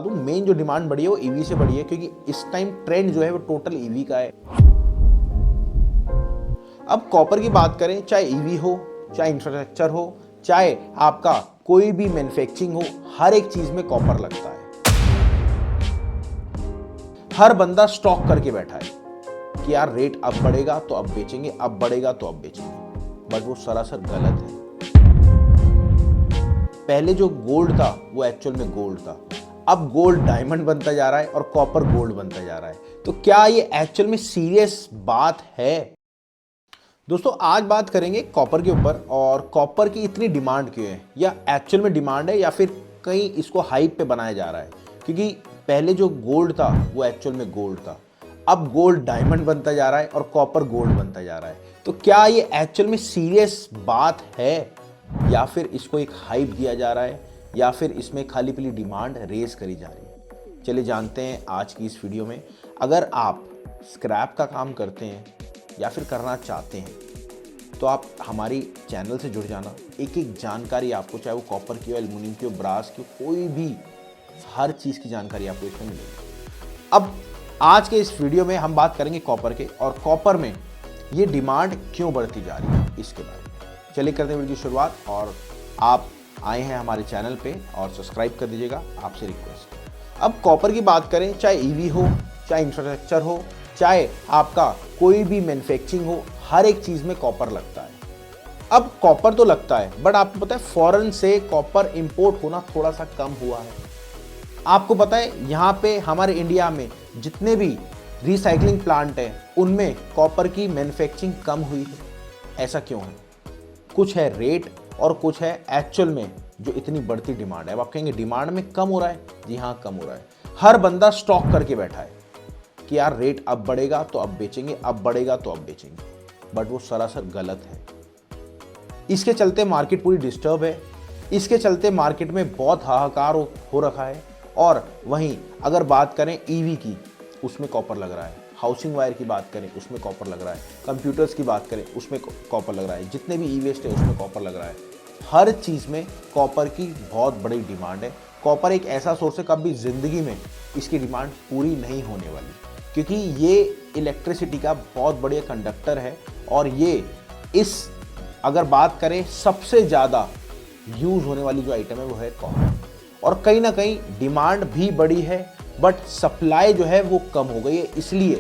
Main जो demand बढ़ी है वो ईवी से बढ़ी है, क्योंकि इस टाइम ट्रेंड जो है वो टोटल ईवी का है। अब कॉपर की बात करें, चाहे ईवी हो, चाहे इंफ्रास्ट्रक्चर हो, चाहे आपका कोई भी मैन्युफैक्चरिंग हो, हर एक चीज में कॉपर लगता है। हर बंदा स्टॉक करके बैठा है कि यार रेट अब बढ़ेगा तो अब बेचेंगे, अब बढ़ेगा तो अब बेचेंगे, बट वो सरासर गलत है। पहले जो गोल्ड था वो एक्चुअल में गोल्ड था, अब गोल्ड डायमंड बनता जा रहा है और कॉपर गोल्ड बनता जा रहा है। तो क्या ये एक्चुअल में सीरियस बात है? दोस्तों आज बात करेंगे कॉपर के ऊपर, और कॉपर की इतनी डिमांड क्यों है, या एक्चुअल में डिमांड है या फिर कहीं इसको हाइप पे बनाया जा रहा है। क्योंकि पहले जो गोल्ड था वो एक्चुअल में गोल्ड था, अब गोल्ड डायमंड बनता जा रहा है और कॉपर गोल्ड बनता जा रहा है। तो क्या ये एक्चुअल में सीरियस बात है, या फिर इसको एक हाइप दिया जा रहा है, या फिर इसमें खाली पीली डिमांड रेज करी जा रही है? चलिए जानते हैं आज की इस वीडियो में। अगर आप स्क्रैप का काम करते हैं या फिर करना चाहते हैं तो आप हमारी चैनल से जुड़ जाना। एक एक जानकारी आपको, चाहे वो कॉपर की हो, एल्युमिनियम की हो, ब्रास की, कोई भी हर चीज़ की जानकारी आपको इसमें मिलेगी। अब आज के इस वीडियो में हम बात करेंगे कॉपर के, और कॉपर में ये डिमांड क्यों बढ़ती जा रही है इसके बारे में। चलिए करते हैं वीडियो की शुरुआत। और आप आए हैं हमारे चैनल पे और सब्सक्राइब कर दीजिएगा, आपसे रिक्वेस्ट है। अब कॉपर की बात करें, चाहे ईवी हो, चाहे इंफ्रास्ट्रक्चर हो, चाहे आपका कोई भी मैन्युफैक्चरिंग हो, हर एक चीज़ में कॉपर लगता है। अब कॉपर तो लगता है, बट आपको पता है फॉरेन से कॉपर इंपोर्ट होना थोड़ा सा कम हुआ है। आपको पता है यहाँ पे हमारे इंडिया में जितने भी रिसाइकलिंग प्लांट हैं उनमें कॉपर की मैन्युफैक्चरिंग कम हुई है। ऐसा क्यों है? कुछ है रेट और कुछ है एक्चुअल में जो इतनी बढ़ती डिमांड है। अब आप कहेंगे डिमांड में कम हो रहा है, जी हाँ कम हो रहा है। हर बंदा स्टॉक करके बैठा है कि यार रेट अब बढ़ेगा तो अब बेचेंगे, अब बढ़ेगा तो अब बेचेंगे, बट वो सरासर गलत है। इसके चलते मार्केट पूरी डिस्टर्ब है, इसके चलते मार्केट में बहुत हाहाकार हो रखा है। और वहीं अगर बात करें ईवी की, उसमें कॉपर लग रहा है। हाउसिंग वायर की बात करें, उसमें कॉपर लग रहा है। कंप्यूटर्स की बात करें, उसमें कॉपर लग रहा है। जितने भी ई वेस्ट है उसमें कॉपर लग रहा है। हर चीज़ में कॉपर की बहुत बड़ी डिमांड है। कॉपर एक ऐसा सोर्स है, कभी ज़िंदगी में इसकी डिमांड पूरी नहीं होने वाली, क्योंकि ये इलेक्ट्रिसिटी का बहुत बढ़िया कंडक्टर है। और ये इस अगर बात करें सबसे ज़्यादा यूज़ होने वाली जो आइटम है वो है कॉपर। और कहीं ना कहीं डिमांड भी बड़ी है, बट सप्लाई जो है वो कम हो गई है, इसलिए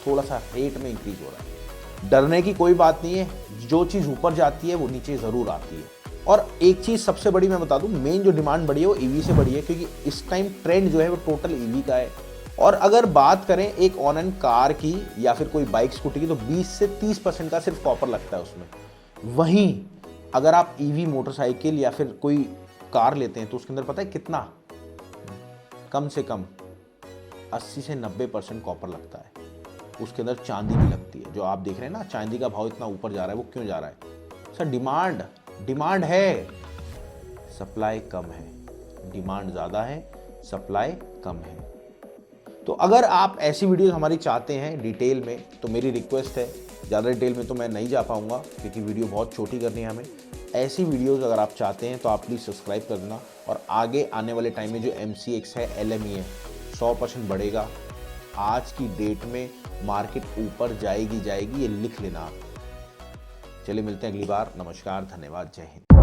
थोड़ा सा रेट में इंक्रीज हो रहा है। डरने की कोई बात नहीं है, जो चीज़ ऊपर जाती है वो नीचे ज़रूर आती है। और एक चीज़ सबसे बड़ी मैं बता दूं, मेन जो डिमांड बढ़ी है वो ईवी से बढ़ी है, क्योंकि इस टाइम ट्रेंड जो है वो टोटल ईवी का है। और अगर बात करें एक ऑन कार की या फिर कोई बाइक स्कूटी की, तो 20 से 30% का सिर्फ कॉपर लगता है उसमें। वहीं अगर आप ईवी मोटरसाइकिल या फिर कोई कार लेते हैं तो उसके अंदर पता है कितना, कम से कम 80 से 90% कॉपर लगता है। उसके अंदर चांदी भी लगती है। जो आप देख रहे हैं ना, चांदी का भाव इतना ऊपर जा रहा है, वो क्यों जा रहा है? सर डिमांड है, सप्लाई कम है। डिमांड ज़्यादा है, सप्लाई कम है। तो अगर आप ऐसी वीडियोस हमारी चाहते हैं डिटेल में, तो मेरी रिक्वेस्ट है, ज़्यादा डिटेल में तो मैं नहीं जा पाऊँगा क्योंकि वीडियो बहुत छोटी करनी है हमें। ऐसी वीडियोस अगर आप चाहते हैं तो आप प्लीज़ सब्सक्राइब कर देना। और आगे आने वाले टाइम में जो MCX है, LME है, 100% बढ़ेगा। आज की डेट में मार्केट ऊपर जाएगी, ये लिख लेना आप। चलिए मिलते हैं अगली बार। नमस्कार, धन्यवाद, जय हिंद।